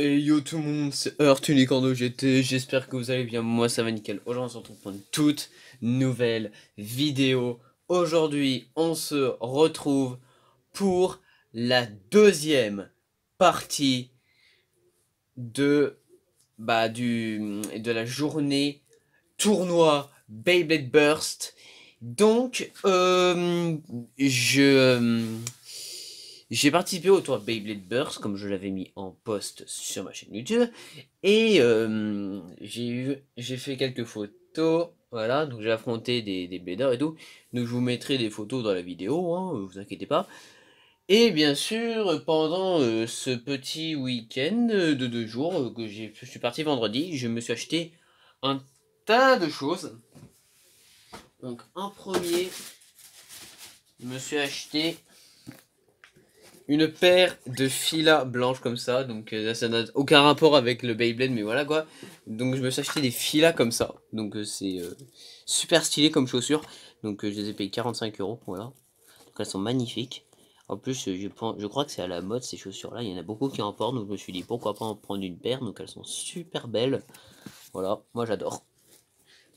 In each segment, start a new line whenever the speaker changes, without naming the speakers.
Et yo tout le monde, c'est Earth Unicorn GT, j'espère que vous allez bien, moi ça va nickel. Aujourd'hui on se retrouve pour une toute nouvelle vidéo. Aujourd'hui on se retrouve pour la deuxième partie de, de la journée tournoi Beyblade Burst. Donc j'ai participé au tour Beyblade Burst, comme je l'avais mis en post sur ma chaîne YouTube, et j'ai fait quelques photos, voilà, donc j'ai affronté des bladers et tout, donc je vous mettrai des photos dans la vidéo, hein, vous inquiétez pas. Et bien sûr, pendant ce petit week-end de 2 jours, je suis parti vendredi, je me suis acheté un tas de choses. Donc en premier, je me suis acheté une paire de filas blanches comme ça, donc ça n'a aucun rapport avec le Beyblade, mais voilà quoi. Donc je me suis acheté des filas comme ça, donc c'est super stylé comme chaussures. Donc je les ai payé 45 euros, voilà. Donc elles sont magnifiques. En plus, je crois que c'est à la mode ces chaussures-là, il y en a beaucoup qui en portent, donc je me suis dit pourquoi pas en prendre une paire, donc elles sont super belles. Voilà, moi j'adore.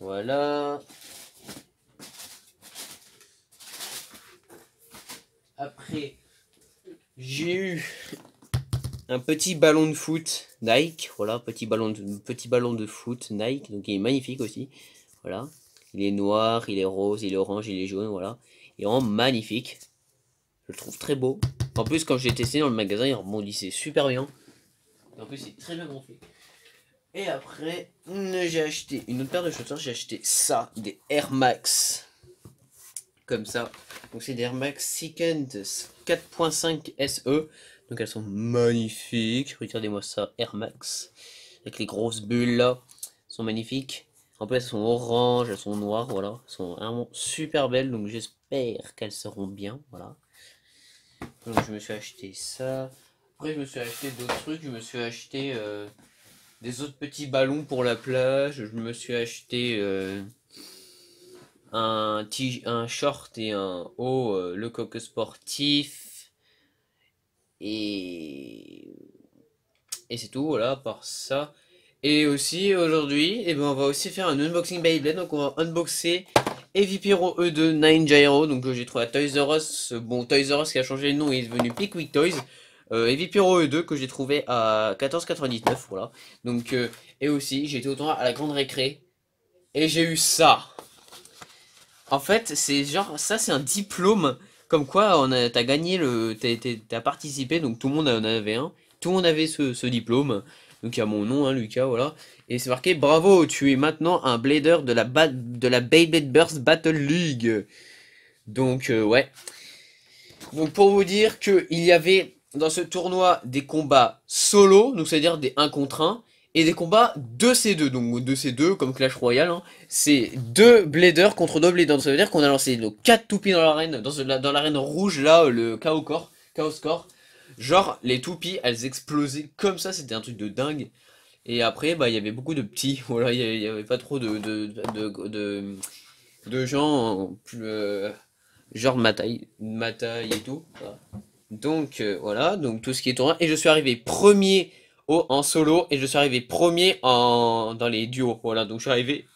Voilà. Après, j'ai eu un petit ballon de foot Nike, voilà, petit ballon de foot Nike, donc il est magnifique aussi, voilà. Il est noir, il est rose, il est orange, il est jaune, voilà. Il est vraiment magnifique, je le trouve très beau. En plus, quand je l'ai testé dans le magasin, il rebondissait super bien. Et en plus, c'est très bien gonflé. Et après, j'ai acheté une autre paire de chaussures, j'ai acheté ça, des Air Max. Comme ça. Donc c'est des Air Max Second 4.5 SE. Donc elles sont magnifiques. Regardez-moi ça, Air Max. Avec les grosses bulles là. Elles sont magnifiques. En plus elles sont oranges, elles sont noires, voilà. Elles sont vraiment super belles. Donc j'espère qu'elles seront bien. Voilà. Donc je me suis acheté ça. Après je me suis acheté d'autres trucs. Je me suis acheté des autres petits ballons pour la plage. Je me suis acheté un short et un haut, le coq sportif. Et, et c'est tout, voilà, par ça. Et aussi, aujourd'hui, eh ben, on va aussi faire un unboxing Beyblade. Donc, on va unboxer Evipiro E2 9 Gyro. Donc, j'ai trouvé à Toys R Us. Bon, Toys R Us qui a changé le nom et est devenu Pickwick Toys. Evipiro E2 que j'ai trouvé à 14,99. Voilà. Donc, et aussi, j'ai été au tournoi à la grande récré. Et j'ai eu ça. En fait, c'est genre, ça c'est un diplôme, comme quoi t'as gagné t'as participé, donc tout le monde en avait un, tout le monde avait ce diplôme, donc il y a mon nom, hein, Lucas, voilà, et c'est marqué, bravo, tu es maintenant un blader de la Beyblade Burst Battle League, donc ouais, donc pour vous dire que il y avait dans ce tournoi des combats solo, donc c'est-à-dire des 1 contre 1, et des combats 2C2, donc 2C2 comme Clash Royale, hein. C'est 2 bladers contre 2 bladers, donc ça veut dire qu'on a lancé nos 4 toupies dans l'arène, dans l'arène rouge là, le Chaos Core, genre les toupies elles explosaient comme ça, c'était un truc de dingue. Et après bah il y avait beaucoup de petits, voilà, il y avait pas trop de gens plus genre ma taille et tout. Voilà. Donc voilà, donc tout ce qui est tournoi. Et je suis arrivé premier en solo et je suis arrivé premier dans les duos. Voilà, donc je suis arrivé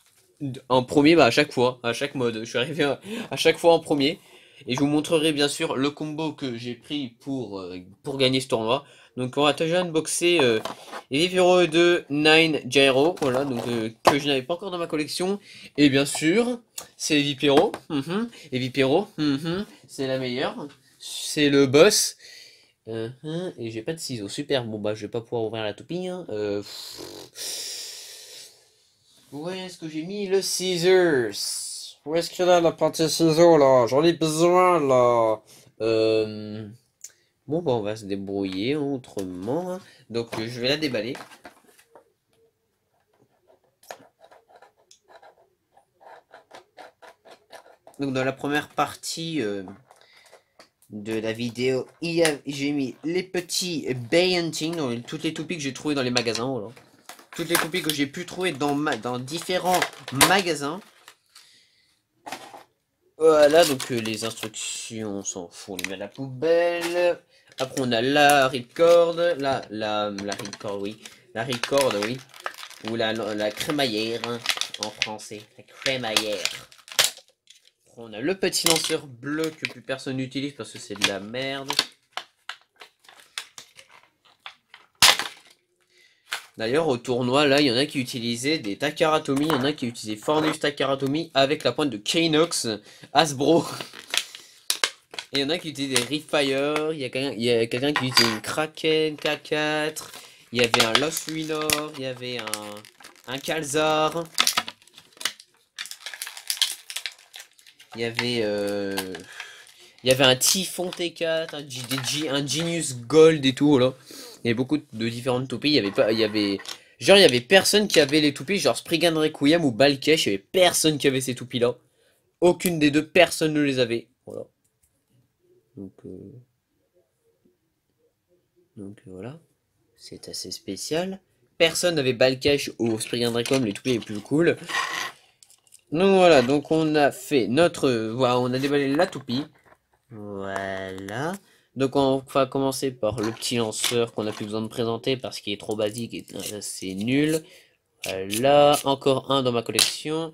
en premier bah, à chaque fois, à chaque mode. Je suis arrivé à chaque fois en premier. Et je vous montrerai bien sûr le combo que j'ai pris pour gagner ce tournoi. Donc on va déjà unboxer Evipiro 2 9 Gyro, voilà, donc que je n'avais pas encore dans ma collection. Et bien sûr, c'est Evipiro, Evipiro, c'est la meilleure, c'est le boss. Et j'ai pas de ciseaux, super, bon bah je vais pas pouvoir ouvrir la toupie, hein. Où est-ce que j'ai mis le scissors? Où est-ce qu'il a la partie ciseaux là? J'en ai besoin là. Euh... Bon bah on va se débrouiller autrement, hein. Donc je vais la déballer. Donc dans la première partie de la vidéo, j'ai mis les petits Bay Hunting, toutes les toupies que j'ai trouvées dans les magasins, voilà. Toutes les toupies que j'ai pu trouver dans différents magasins. Voilà, donc les instructions, on s'en fout, on les met à la poubelle. Après, on a la ripcord, la ripcord, oui. La ripcord, oui. Ou la crémaillère, hein, en français. La crémaillère. Après, on a le petit lanceur bleu que plus personne n'utilise parce que c'est de la merde. D'ailleurs, au tournoi, là, il y en a qui utilisaient des Takaratomi, il y en a qui utilisaient Fornus Takaratomi avec la pointe de Kanox, Hasbro. Et il y en a qui utilisaient des Ripfire, il y a quelqu'un qui utilisait une Kraken K4, il y avait un Lost Ruinor, il y avait un Kalzar, il y avait un Typhon T4, un Genius Gold et tout, là. Il y avait beaucoup de différentes toupies, il y avait personne qui avait les toupies, genre Spriggan Requiem ou Balkesh, il y avait personne qui avait ces toupies là. Aucune des deux, personne ne les avait. Voilà. Donc, voilà. C'est assez spécial. Personne n'avait Balkesh ou Spriggan Requiem, les toupies les plus cool. Donc voilà, donc on a fait voilà, on a déballé la toupie. Voilà. Donc on va commencer par le petit lanceur qu'on a plus besoin de présenter parce qu'il est trop basique et c'est nul. Voilà, encore un dans ma collection.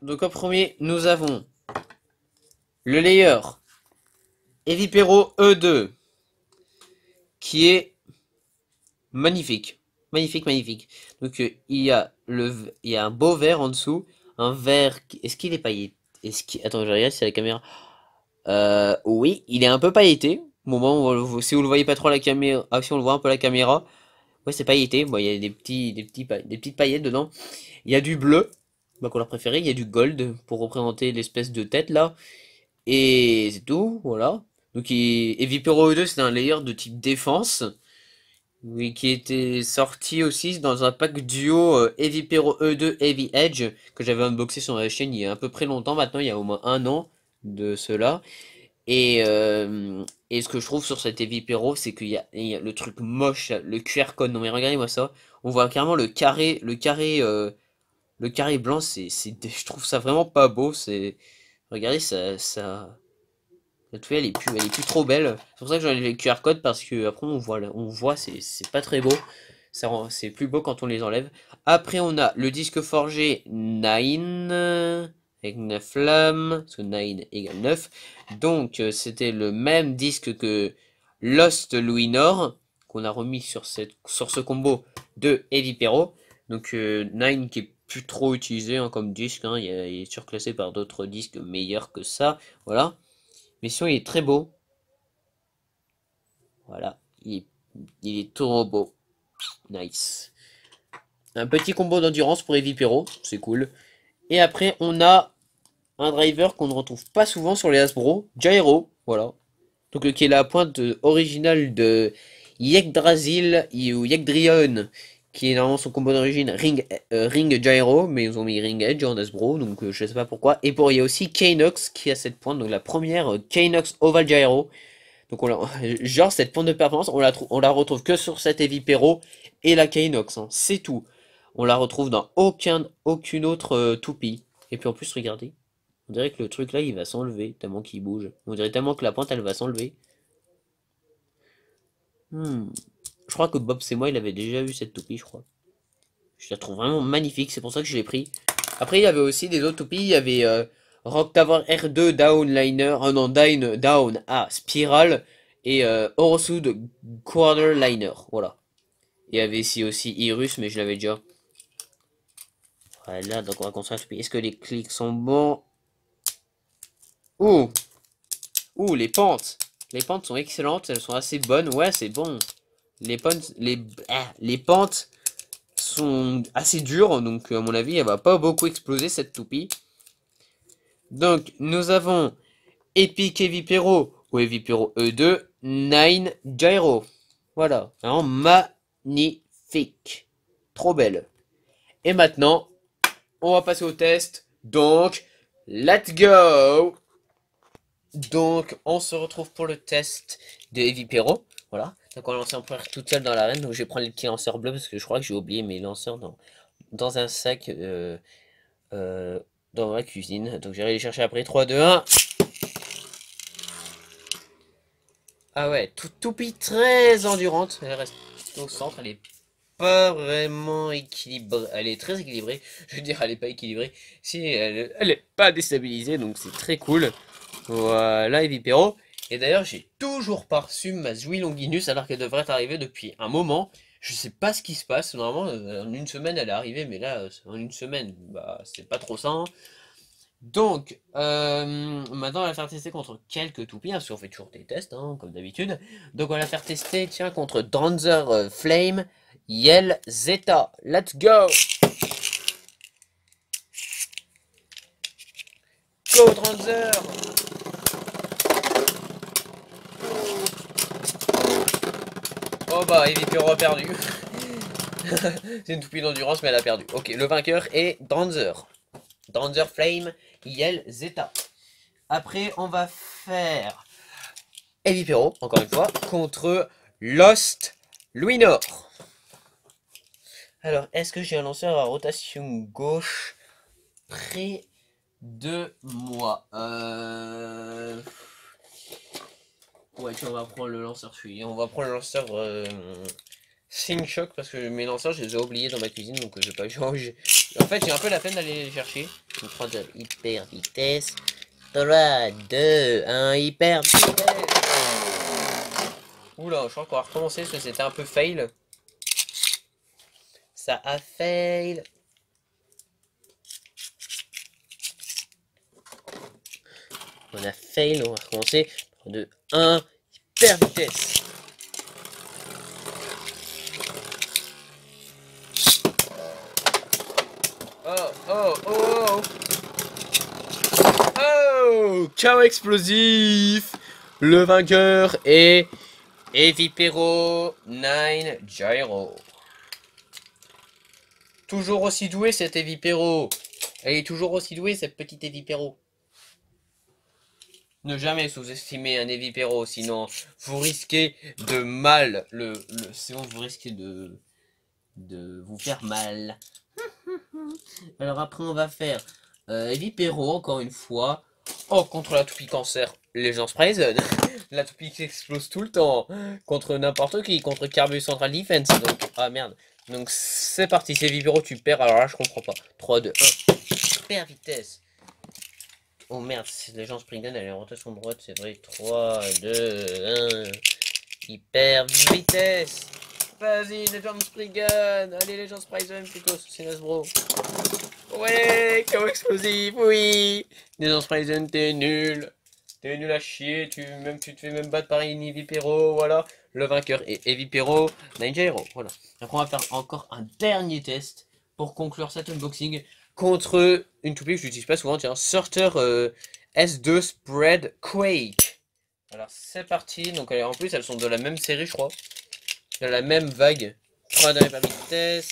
Donc en premier, nous avons le layer Evipero E2 qui est magnifique. Magnifique, magnifique. Donc il y a un beau vert en dessous, un vert est-ce qu'il est pailleté? Attends, je regarde si c'est la caméra. Oui, il est un peu pailleté. Au moment où si vous le voyez pas trop à la caméra, si on le voit un peu à la caméra, ouais, c'est pailleté. Bon, il y a des petites paillettes dedans. Il y a du bleu, ma couleur préférée. Il y a du gold pour représenter l'espèce de tête là. Et c'est tout, voilà. Donc, et Vipero E2, c'est un layer de type défense. Oui, qui était sorti aussi dans un pack duo Evipero E2 Heavy Edge que j'avais unboxé sur la chaîne il y a à peu près longtemps maintenant, il y a au moins un an de cela. Et ce que je trouve sur cet Evipero, c'est il y a le truc moche, là, le QR code. Non mais regardez-moi ça. On voit carrément le carré blanc. Je trouve ça vraiment pas beau. Regardez la toile, elle est plus trop belle. C'est pour ça que j'enlève les QR codes parce que après on voit, c'est pas très beau. C'est plus beau quand on les enlève. Après, on a le disque forgé 9 avec 9 flammes, parce que 9 égale 9. Donc, c'était le même disque que Lost Luinor, qu'on a remis sur ce combo de Evipero. Donc, 9 qui est plus trop utilisé hein, comme disque, hein, il est surclassé par d'autres disques meilleurs que ça. Voilà. Mais sinon, il est très beau. Voilà. Il est trop beau. Nice. Un petit combo d'endurance pour Evipero, c'est cool. Et après, on a un driver qu'on ne retrouve pas souvent sur les Hasbro, Gyro, voilà. Donc qui est la pointe originale de Yggdrasil ou Yggdraion, qui est normalement son combo d'origine Ring Gyro, mais ils ont mis Ring Edge en Hasbro, donc je sais pas pourquoi. Et il y a aussi Kanox qui a cette pointe, donc la première Kanox Oval Gyro. Donc genre cette pointe de performance, on la retrouve que sur cette Evipero et la Kanox, hein, c'est tout. On la retrouve dans aucune autre toupie. Et puis en plus, regardez, on dirait que le truc là, il va s'enlever tellement qu'il bouge. On dirait tellement que la pointe, elle va s'enlever. Je crois que Bob c'est moi, il avait déjà eu cette toupie, je crois. Je la trouve vraiment magnifique, c'est pour ça que je l'ai pris. Après, il y avait aussi des autres toupies. Il y avait Rock Tower R2 Downliner, non, Down à Spiral et Orosud Quarter Liner. Voilà. Il y avait ici aussi Irus, mais je l'avais déjà. Voilà, donc on va construire la toupie. Est-ce que les clics sont bons? Ouh! Ouh, les pentes! Les pentes sont excellentes, elles sont assez bonnes. Ouais, c'est bon. Les pentes sont assez dures, donc à mon avis, elle va pas beaucoup exploser cette toupie. Donc, nous avons Epic Evipero ou Evipero E2 9 Gyro. Voilà, vraiment magnifique. Trop belle. Et maintenant, on va passer au test. Donc, let's go! Donc, on se retrouve pour le test de Evipero. Voilà. Donc, on va lancer en première toute seule dans l'arène. Donc, je vais prendre les petits lanceurs bleus parce que je crois que j'ai oublié mes lanceurs dans un sac dans ma cuisine. Donc, j'irai les chercher après. 3, 2, 1. Ah ouais, toupie très endurante. Elle reste au centre, elle est pas vraiment équilibrée. Elle est très équilibrée. Je veux dire, elle est pas équilibrée. Si, elle est pas déstabilisée, donc c'est très cool. Voilà, Evipero. Et d'ailleurs, j'ai toujours pas reçu ma Zouille Longinus alors qu'elle devrait arriver depuis un moment. Je sais pas ce qui se passe. Normalement, en une semaine, elle est arrivée, mais là, en une semaine, bah, c'est pas trop ça, hein. Donc, maintenant, on va la faire tester contre quelques toupies, hein, parce qu'on fait toujours des tests, hein, comme d'habitude. Donc, on va la faire tester, tiens, contre Danzer Flame, Yell, Zeta. Let's go! Go, Danzer! Oh bah, Evipero a perdu. C'est une toupie d'endurance, mais elle a perdu. Ok, le vainqueur est Danzer. Danzer Flame, Yell, Zeta. Après, on va faire Evipero, encore une fois, contre Lost Luinor. Alors, est-ce que j'ai un lanceur à rotation gauche près de moi? Ouais, tiens, on va prendre le lanceur On va prendre le lanceur Sync Shock parce que mes lanceurs, je les ai oubliés dans ma cuisine, donc je vais pas changer. En fait, j'ai un peu la peine d'aller les chercher. Je vais prendre hyper vitesse. 3, 2, 1, hyper vitesse. Oula, je crois qu'on va recommencer parce que c'était un peu fail. Ça a fail. On a fail, on va recommencer. 3, 2, 1, hyper vitesse. Oh, oh, oh, oh. Oh, chaos explosif. Le vainqueur est Evipero 9 Gyro. Toujours aussi douée cette Evipero. Elle est toujours aussi douée cette petite Evipero. Ne jamais sous-estimer un Evipero, sinon vous risquez de mal sinon vous risquez de vous faire mal. Alors après on va faire Evipero encore une fois. Oh, contre la toupie cancer, Legends Prison. La toupie qui explose tout le temps. Contre n'importe qui, contre Carbus Central Defense. Donc, ah merde. Donc c'est parti, c'est Vipero, tu perds. Alors là, je comprends pas. 3, 2, 1. Hyper vitesse. Oh merde, Legends Prison, elle est en rotation droite, c'est vrai. 3, 2, 1. Hyper vitesse. Vas-y, Legends Prison. Allez, Legends Prison plutôt, c'est Nasbro. Ouais, chaos explosif, oui. Legends Prison, t'es nul. T'es nul à chier, tu te fais même battre par Evipero, voilà. Le vainqueur est Evipero, Ninja Hero, voilà. Après on va faire encore un dernier test pour conclure cet unboxing contre une toupie que je n'utilise pas souvent, tiens, Sorter S2 Spread Quake. Alors c'est parti, donc en plus elles sont de la même série je crois, de la même vague. 3 dans hyper vitesse.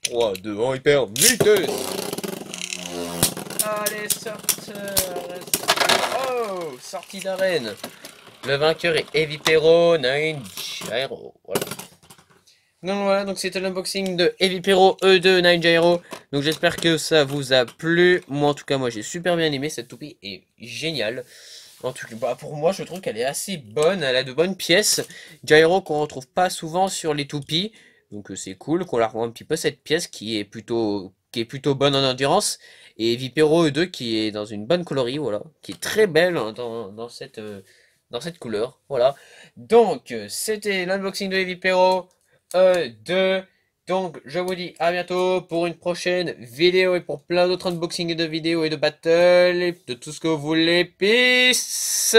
3, 2, 1, hyper vitesse. Allez, sorteur. Oh, sortie d'arène. Le vainqueur est Evipero 9 Gyro. Voilà. Donc voilà, donc c'était l'unboxing de Evipero E2 9 Gyro. Donc j'espère que ça vous a plu. Moi en tout cas, moi j'ai super bien aimé. Cette toupie est géniale. En tout cas, bah, pour moi, je trouve qu'elle est assez bonne. Elle a de bonnes pièces. Gyro qu'on retrouve pas souvent sur les toupies. Donc c'est cool qu'on la revoie un petit peu cette pièce qui est plutôt bonne en endurance. Et Vipero E2 qui est dans une bonne coloris, voilà. Qui est très belle hein, dans cette couleur. Voilà. Donc c'était l'unboxing de Vipero E2. Donc je vous dis à bientôt pour une prochaine vidéo et pour plein d'autres unboxings de vidéos et de battles et de tout ce que vous voulez. Peace!